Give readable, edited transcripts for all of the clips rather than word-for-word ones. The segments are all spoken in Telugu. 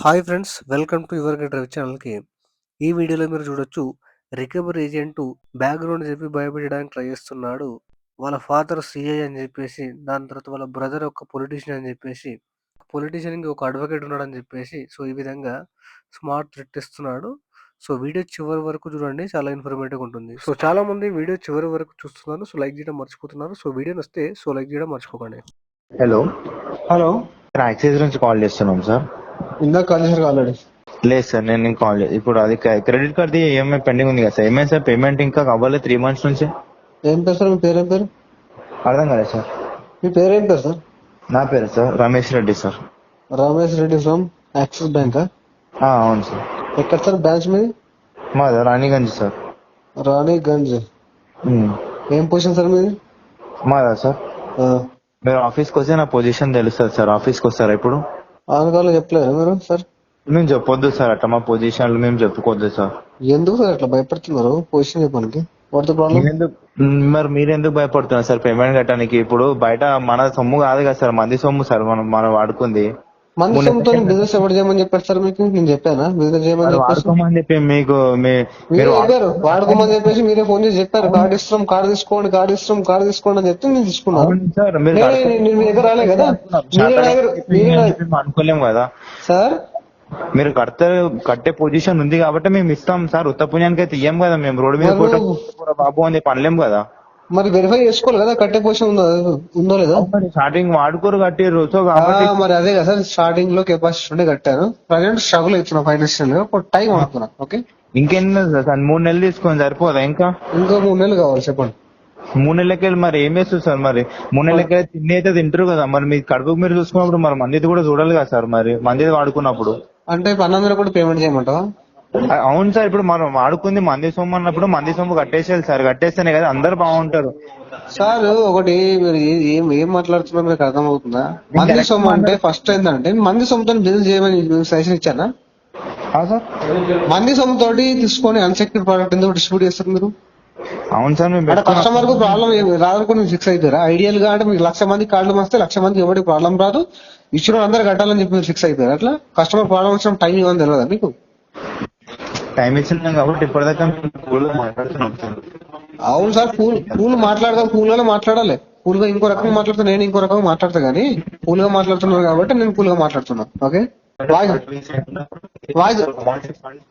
Hi friends, welcome to your get drive ఛానల్కి. ఈ వీడియోలో మీరు చూడొచ్చు, రికవరీ ఏజెంట్ బ్యాక్గ్రౌండ్ చెప్పి భయపెట్టడానికి ట్రై చేస్తున్నాడు. వాళ్ళ ఫాదర్ సిఐ అని చెప్పేసి, దాని తర్వాత వాళ్ళ బ్రదర్ ఒక పొలిటీషియన్ అని చెప్పేసి, పొలిటీషియన్కి ఒక అడ్వకేట్ ఉన్నాడని చెప్పేసి, సో ఈ విధంగా స్మార్ట్ థ్రెట్ ఇస్తున్నాడు. సో వీడియో చివరి వరకు చూడండి, చాలా ఇన్ఫర్మేటివ్గా ఉంటుంది. సో చాలా మంది వీడియో చివరి వరకు చూస్తున్నారు, సో లైక్ చేయడం మర్చిపోతున్నారు. సో వీడియో వస్తే సో లైక్ చేయడం మర్చిపోకండి. హలో హలో, సార్, యాక్సిస్ నుంచి కాల్ చేస్తున్నాం సార్. ఇందాక కాల్ చేశారు ఆల్రెడీ. లేదు సార్, నేను కాల్ ఇప్పుడు అది క్రెడిట్ కార్డ్ ఈఎంఐ పెండింగ్ ఉంది కదా సార్. ఏమైంది సార్, పేమెంట్ ఇంకా అవ్వలేదు 3 months నుంచి. ఏం పేరు సార్? మీ పేరు ఏం పేరు? అర్థం కాలేదు సార్. మీ పేరు ఏం పేరు సార్? నా పేరు sir Ramesh Reddy sir. Ramesh Reddy from axis bank. అవును సార్. ఎక్కడ సార్ బ్రాంచ్ మీది? మాది రాణిగంజ్ సార్. రాణిగంజ్. ఏం పొజిషన్ సార్ మీది? మాదా సార్? ఆ, మీరు ఆఫీస్కి వస్తే నా పొజిషన్ తెలుస్తుంది సార్. ఆఫీస్కి వస్తారా ఇప్పుడు? ఆన్ కాల్ చెప్పలేరు మీరు సార్? మేము చెప్పొద్దు సార్, అట్లా మా పొజిషన్లు మేము చెప్పుకోవద్దు సార్. ఎందుకు సార్ అట్లా భయపడుతున్నారు? పొజిషన్ చెప్పడానికి వాట్ ద ప్రాబ్లం? మరి మీరు ఎందుకు భయపడుతున్నారు సార్ పేమెంట్ కట్టడానికి? ఇప్పుడు బయట మన సొమ్ము కాదు కదా సార్, మంది సొమ్ము సార్. మనం వాడుకుంది. మంది సొమ్ముతో బిజినెస్ ఎవరు చేయమని చెప్పారు సార్ మీకు? నేను చెప్పానా బిజినెస్ చేయమని చెప్పేసి? వాడుకోమని చెప్పి మీకు మీరే చెప్పారు వాడుకోమని చెప్పేసి, మీరే ఫోన్ చేసి చెప్పారు కార్డు ఇస్తాం, కార్డు తీసుకోండి, కార్డు ఇస్తాం, కార్డు తీసుకోండి అని చెప్తే నేను తీసుకున్నాను. అవును సార్, మీరు నేను మీ దగ్గర రాలే కదా. అనుకోలేం కదా సార్. మీరు కట్టే పొజిషన్ ఉంది కాబట్టి మేము ఇస్తాం సార్. ఉత్త పుణ్యానికి అయితే ఇయ్యం కదా మేము. రోడ్డు మీద కూర బాబు అని చెప్పి అనలేం కదా. మరి వెరిఫై చేసుకోవాలి కదా కట్టే పొజిషన్ ఉందో లేదో. స్టార్టింగ్ వాడుకోరు కట్టిర్రు. సో మరి అదే కదా సార్, స్టార్టింగ్ లో కెపాసిటీ ఉండే కట్టాను. ప్రజెంట్ స్ట్రగుల్ అవుతున్నా ఫైనాన్షియల్ గా, టైం అవుతున్నా. ఓకే, ఇంకెన్ని సార్? 3 నెలలు తీసుకొని సరిపోదా? ఇంకా 3 నెలలు కావాలి చెప్పండి. 3 నెలలకి మరి ఏం చేస్తుంది సార్? మరి 3 నెలలకి తిండి అయితే తింటారు కదా. మరి మీ కడుపుకు మీరు చూసుకున్నప్పుడు మరి మందిది కూడా చూడాలి కదా సార్. మరి మందిది వాడుకున్నప్పుడు అంటే 12 కూడా పేమెంట్ చేయమంటావా? అవును సార్, ఇప్పుడు మనం వాడుకుంది మంది సొమ్ము అన్నప్పుడు మంది సొమ్ము కట్టేసేయాలి సార్. కట్టేస్తేనే కదా అందరు బాగుంటారు. సార్ ఒకటి, మీరు ఏం మాట్లాడుతున్నారు మీకు అర్థమవుతుందా? మంది సొమ్ము అంటే ఫస్ట్ ఏంటంటే, మంది సొమ్ముతో బిజినెస్ చేయమని సజెషన్ ఇచ్చానా సార్? మంది సొమ్ముతోటి తీసుకొని అన్సెక్యూర్డ్ ప్రోడక్ట్ ఎందుకు డిస్ట్రిబ్యూట్ చేస్తారు మీరు? అవును సార్, మేము కస్టమర్ కు ప్రాబ్లం రాదనుకుని ఫిక్స్ అయిపోయారా? ఐడియల్ గా అంటే మీకు 1,00,000 మంది కార్డులు వస్తే 1,00,000 మందికి ఎవరికి ప్రాబ్లం రాదు, ఇచ్చిన అందరు కట్టాలని చెప్పి మీరు ఫిక్స్ అయిపోయారు. అట్లా కస్టమర్ ప్రాబ్లం వచ్చిన టైం ఇవ్వని తెలియదా మీకు? టైం ఇచ్చినాం కాబట్టి ఇప్పటిదాకా మాట్లాడుతున్నాం సార్. అవును సార్, కూల్ మాట్లాడదాం, కూల్ గానే మాట్లాడాలి. కూల్ గా ఇంకో రకంగా మాట్లాడుతా, నేను ఇంకో రకంగా మాట్లాడతా, కానీ కూల్ గా మాట్లాడుతున్నారు కాబట్టి నేను కూల్ గా మాట్లాడుతున్నా. ఓకే,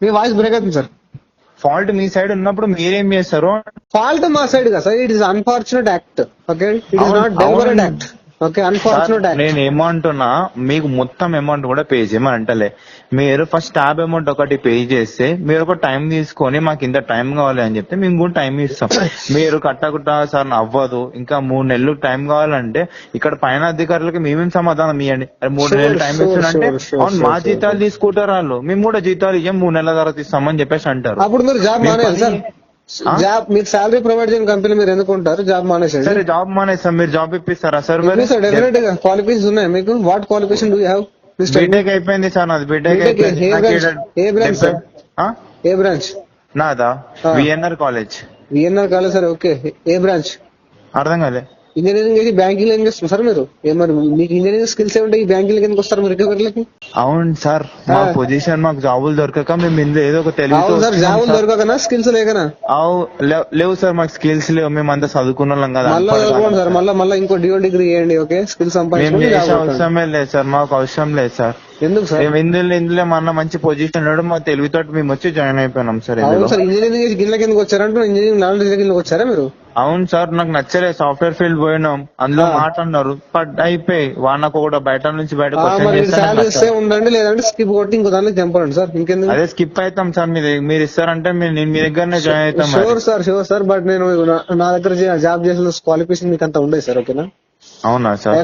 మీ వాయిస్ బ్రేక్ అవుతుంది సార్. ఫాల్ట్ మీ సైడ్ ఉన్నప్పుడు మీరేం చేస్తారు? ఫాల్ట్ మా సైడ్ కదా sir. It is unfortunate act. Okay, it is not deliberate act. Okay, unfortunate act. నేను ఏమంటున్నా, మీకు మొత్తం అమౌంట్ కూడా పే చేయమని అంటలే. మీరు ఫస్ట్ ట్యాబ్ అమౌంట్ ఒకటి పే చేస్తే, మీరు ఒక టైం తీసుకొని మాకు ఇంత టైం కావాలి అని చెప్తే మేము కూడా టైం ఇస్తాం. మీరు కట్టకుండా సార్ అవ్వదు, ఇంకా 3 నెలలు టైం కావాలంటే ఇక్కడ పైన అధికారులకి మేమేం సమాధానం ఇవ్వండి. 3 నెలలు టైం ఇస్తారంటే అవును మా జీతాలు తీసుకుంటారు వాళ్ళు, మేము కూడా జీతాలు ఇవ్వం, 3 నెలల తర్వాత ఇస్తామని చెప్పేసి అంటారు. అప్పుడు మీరు జాబ్ మానేయాలి సార్. జాబ్ మీకు సాలరీ ప్రొవైడ్ చేయని కంపెనీ మీరు ఎందుకు ఉంటారు? జాబ్ మానేసారు. సరే, జాబ్ మానేస్తాం, మీరు జాబ్ ఇప్పిస్తారా సార్? డెఫినెట్ గా క్వాలిఫికేషన్ ఉన్నాయి మీకు. What qualification do you have? B Tech అయిపోయింది సార్ నాది. బీటెక్ ఏ బ్రాంచ్? ఏ బ్రాంచ్ నాదా? VNR college. VNR college sir. Okay, ఏ బ్రాంచ్? అర్థం కాలే. ఇంజనీరింగ్ చేసి బ్యాంకింగ్ ఏం చేస్తారు సార్ మీరు? మరి మీకు ఇంజనీరింగ్ స్కిల్స్ ఏమిటాయి? ఈ బ్యాంకింగ్ ఎందుకు వస్తారు మీరు రికవరీలకి? అవును సార్, మా పొజిషన్ మాకు జాబులు దొరకక మేము ఇందులో ఏదో ఒక అవును సార్, జాబులు దొరకకనా? స్కిల్స్ లేకనా? లేవు సార్, మాకు స్కిల్స్ లేవు. మేము అంతా చదువుకున్న వాళ్ళం కదా. మళ్ళీ చదువుకోండి సార్, మళ్ళీ ఇంకో డ్యూయల్ డిగ్రీ చేయండి. ఓకే, స్కిల్స్ సంపాదించుకోండి. అవసరమే లేదు సార్, మాకు అవసరం లేదు సార్. ఎందుకు సార్? ఇందులో మన మంచి పొజిషన్ మా తెలివితో మేము వచ్చి జాయిన్ అయిపోయినాం సార్. అవును సార్, ఇంజనీరింగ్ చేసి గిన్నె కిందకి వచ్చారంటే ఇంజనీరింగ్ నాలెడ్జ్ కిందకి వచ్చారా మీరు? అవును సార్, నాకు నచ్చలేదు. సాఫ్ట్వేర్ ఫీల్డ్ పోయినాం, అందులో మాట్లాడినారు, అయిపోయి వానకు కూడా బయట నుంచి బయటకు ఉండండి, లేదంటే స్కిప్ కొట్టి ఇంకో దానికి తెంపండి సార్. ఇంకెందుకు? అదే స్కిప్ అవుతాం సార్. మీరు ఇస్తారంటే నేను మీ దగ్గరనే జాయిన్ అవుతాం. షూర్ సార్, బట్ నేను నా దగ్గర జాబ్ చేసిన క్వాలిఫికేషన్ మీకు అంత ఉండేది సార్. ఓకేనా? అవునా సార్?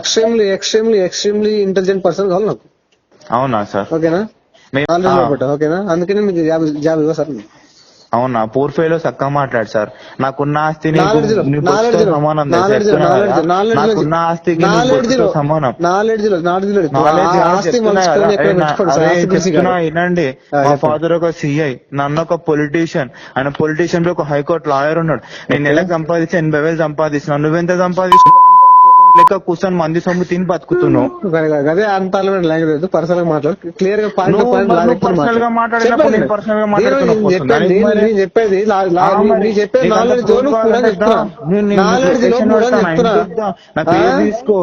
ఎక్స్ట్రీమ్లీ ఇంటెలిజెంట్ పర్సన్ కావాలి నాకు. అవునా సార్? ఓకేనా? ఓకేనా? అందుకనే మీకు జాబ్ ఇవ్వ సార్. అవునా? పూర్ ఫెయిల్ చక్కగా మాట్లాడు సార్. నాకున్న ఆస్తిని సమానం. వినండి, మా ఫాదర్ ఒక సిఐ, నన్ను ఒక పొలిటీషియన్. ఆయన పొలిటీషియన్ ఒక హైకోర్టు లాయర్ ఉన్నాడు. నేను నెలకు సంపాదించి 80,000 సంపాదిస్తున్నాను. నువ్వెంత సంపాదిస్తున్నావు? లెక్క కూర్చొని మంది సొమ్ము తిని బతుకుతున్నావు. అదే అంత లాంగ్వేజ్ పర్సనల్ గా మాట్లాడు, క్లియర్ గా పాయింట్ నువ్వు పర్సనల్ గా మాట్లాడినప్పుడు నేను పర్సనల్ గా మాట్లాడుతున్నా. చెప్పేది నాలెడ్జ్ తీసుకో.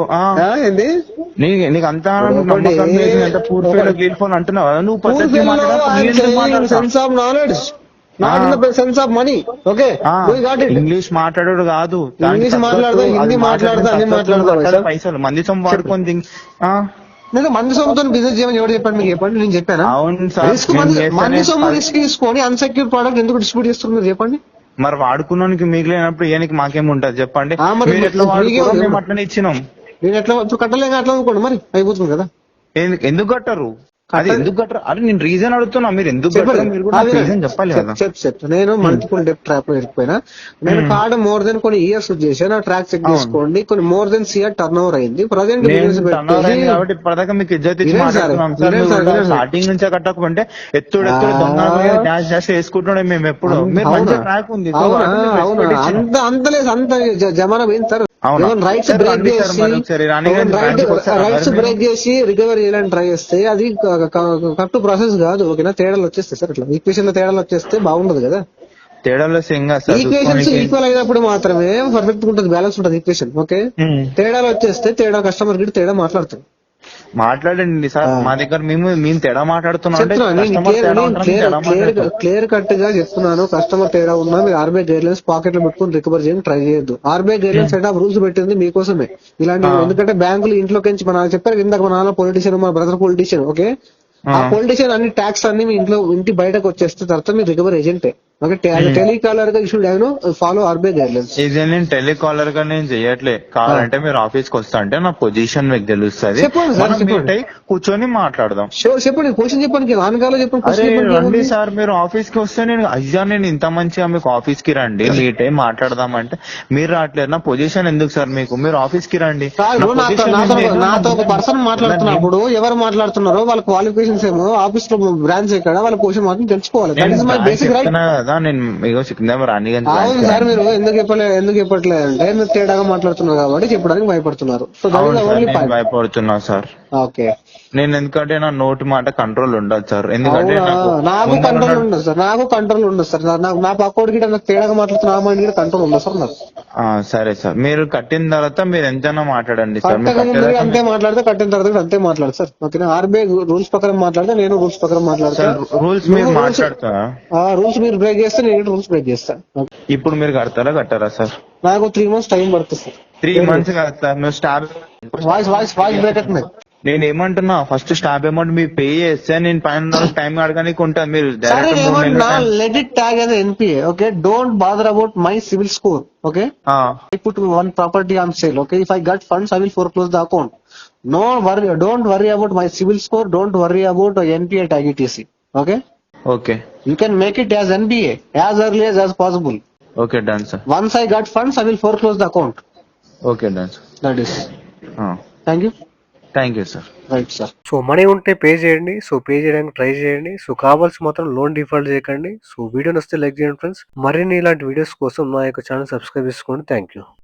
ఏంది నీకు అంతా నమ్మకం లేదు, ఎంత పూర్తిగా గీల్ఫోన్ అంటున్నావు. నువ్వు పద్ధతి sense of knowledge, not in the sense of money. Okay, English మాట్లాడాడు కాదు, ఇంగ్లీష్ మాట్లాడతా, హిందీ మాట్లాడతా, అన్ని మాట్లాడతా. పైసలు మంది సొమ్ము వాడుకొని నేను మంది సొమ్ముతో బిజినెస్ చేయమని ఎవరు చెప్పండి? మీకు చెప్పండి, నేను చెప్పాను. అవును సార్, మంది సొమ్ము రిస్క్ తీసుకొని అన్సెక్యూర్ ప్రోడక్ట్ ఎందుకు డిస్ట్రిబ్యూట్ చేస్తున్నారు చెప్పండి? మరి వాడుకున్నానికి మిగిలినప్పుడు ఈయనకి మాకేముంటది చెప్పండి? మరి ఎట్లా వాడుకున్నాం మేము అట్లనే ఇచ్చినాం. నేను ఎట్లా ఇప్పుడు కట్టలేక అట్లా అనుకోండి, మరి అయిపోతుంది కదా. ఎందుకు కట్టరు? అది ఎందుకు కట్టరు? అరే నేను రీజన్ అడుగుతున్నా, మీరు ఎందుకు కట్టరు మీరు కూడా రీజన్ చెప్పాలి కదా. చెప్తా. నేను మల్టిపుల్ డెప్ ట్రాప్ లో ఇరికిపోయినా. నేను కార్డు మోర్ దెన్ కొన్ని ఇయర్స్ చేశాను. ఆ ట్రాక్ చెక్ చేసుకోండి, కొన్ని more than CR turn over అయింది. ప్రజెంట్ కాబట్టి ఇప్పటిదాకా మీకు ఇజ్జత్ ఇచ్చి మాట్లాడుతున్నాం సార్. స్టార్టింగ్ నుంచే కట్టకపోతే ఎత్తుడు దొంగ డాష్ డాష్ వేసుకుంటున్నాం మేము ఎప్పుడు. మీరు మంచి ట్రాక్ ఉంది, అంతలేదు, అంత జమానా పోయింది సార్. రైట్స్ బ్రేక్ చేసి రికవరీ చేయాలని ట్రై చేస్తే అది కరెక్ట్ ప్రాసెస్ కాదు. ఓకేనా, తేడాలు వచ్చేస్తాయి సార్. అట్లా ఈక్వేషన్ లో తేడాలు వచ్చేస్తే బాగుండదు కదా. తేడాలో ఈక్వేషన్స్ ఈక్వల్ అయినప్పుడు మాత్రమే పర్ఫెక్ట్ ఉంటుంది, బ్యాలెన్స్ ఉంటుంది ఈక్వేషన్. ఓకే, తేడాలు వచ్చేస్తే కస్టమర్ కి తేడా మాట్లాడుతుంది. మాట్లాడండి సార్, మా దగ్గర మేము తేడా మాట్లాడుతున్నాం. క్లియర్ కట్ గా చెప్తున్నాను, కస్టమర్ తేడా ఉన్నా మీరు ఆర్బీఐ గైడ్ లైన్స్ పాకెట్ లో పెట్టుకుని రికవర్ చేయడం ట్రై చేయొద్దు. RBI guide lines set of rules పెట్టింది మీకోసమే ఇలాంటి. ఎందుకంటే బ్యాంకులు ఇంట్లోకి మన చెప్పారు ఇందాక, మా నాన్న పొలిటీషియన్, మా బ్రదర్ పొలిటీషియన్. ఓకే, ఆ పొలిటీషియన్ అన్ని ట్యాక్స్ అన్ని మీ ఇంటి బయటకు వచ్చేస్తే తర్వాత మీరు రికవర్ ఏజెంటే. ఓకే, టెలికాలర్ గా issue follow RBI guide lines. ఇది నేను టెలికాలర్ గా నేను చెయ్యట్లే. కావాలంటే మీరు ఆఫీస్ కి వస్తా అంటే నా పొజిషన్ మీకు తెలుస్తుంది, కూర్చొని మాట్లాడదాం. చెప్పండి, క్వశ్చన్ చెప్పండి, ఆనగాలో చెప్పండి. రండి సార్, మీరు ఆఫీస్ కి వస్తే నేను అయ్యా నేను ఇంత మంచిగా మీకు ఆఫీస్ కి రండి మీట్ అయ్యి మాట్లాడదాం అంటే మీరు రావట్లేదు. నా పొజిషన్ ఎందుకు సార్ మీకు? మీరు ఆఫీస్ కి రండి. నాతో ఒక పర్సన్ మాట్లాడుతున్నప్పుడు ఎవరు మాట్లాడుతున్నారో వాళ్ళ క్వాలిఫికేషన్స్ ఏమో, ఆఫీస్ లో బ్రాంచ్ ఎక్కడ, వాళ్ళ పొజిషన్ మాత్రం తెలుసుకోవాలి. That is my basic right. అవును సార్, మీరు ఎందుకు చెప్పట్లేదు అంటే మీరు తేడాగా మాట్లాడుతున్నారు కాబట్టి చెప్పడానికి భయపడుతున్నారు. భయపడుతున్నా సార్. ఓకే, నేను ఎందుకంటే నా నోటి మాట కంట్రోల్ ఉండదు సార్. ఎందుకంటే నాకు కంట్రోల్ ఉండదు సార్. నా పక్కోడికి నాకు తేడాగా మాట్లాడుతున్నా మైండ్ కూడా కంట్రోల్ ఉండదు సార్ నాకు. సరే సార్, మీరు కట్టిన తర్వాత మీరు ఎంతైనా మాట్లాడండి సార్. అంతే మాట్లాడితే, కట్టిన తర్వాత అంతే మాట్లాడు సార్. ఓకేనా, ఆర్బీఐ రూల్స్ ప్రకారం మాట్లాడితే నేను రూల్స్ ప్రకారం మాట్లాడతాను. రూల్స్ మీరు మాట్లాడతారా? రూల్స్ మీరు బ్రేక్ చేస్తే నేను రూల్స్ బ్రేక్ చేస్తాను. ఇప్పుడు మీరు కట్టారా సార్? నాకు 3 months టైం పడుతుంది సార్. 3 months కాదు సార్, నువ్వు స్టాప్ వాయిస్ బ్రేక్ అవుతుంది. నేను ఏమంటున్నా, ఫస్ట్ స్టాప్ అమౌంట్ మీరు పే చేస్తే నేను పైన టైం అడగడానికి ఉంటుంది. మీరు let it tag as NPA. Okay, don't bother about my civil score. Okay, I put one property on sale. Okay, if I got funds, I will foreclose the account. No worry, don't worry about my civil score. Don't worry about NPA tag etc. Okay. Okay. You can make it as NPA as early as possible. Okay, done sir. Once I got funds, I will foreclose the account. Okay, done sir. That is. Thank you. Thank you sir. Right sir. So money ఉంటే పే చేయండి. సో పే చేయడానికి ట్రై చేయండి. సో కావాల్సి మాత్రం లోన్ డిఫాల్ట్ చేయకండి. సో వీడియో నచ్చితే లైక్ చేయండి ఫ్రెండ్స్. మరిన్ని ఇలాంటి వీడియోస్ కోసం నా యొక్క ఛానల్ సబ్స్క్రైబ్ చేసుకోండి. Thank you.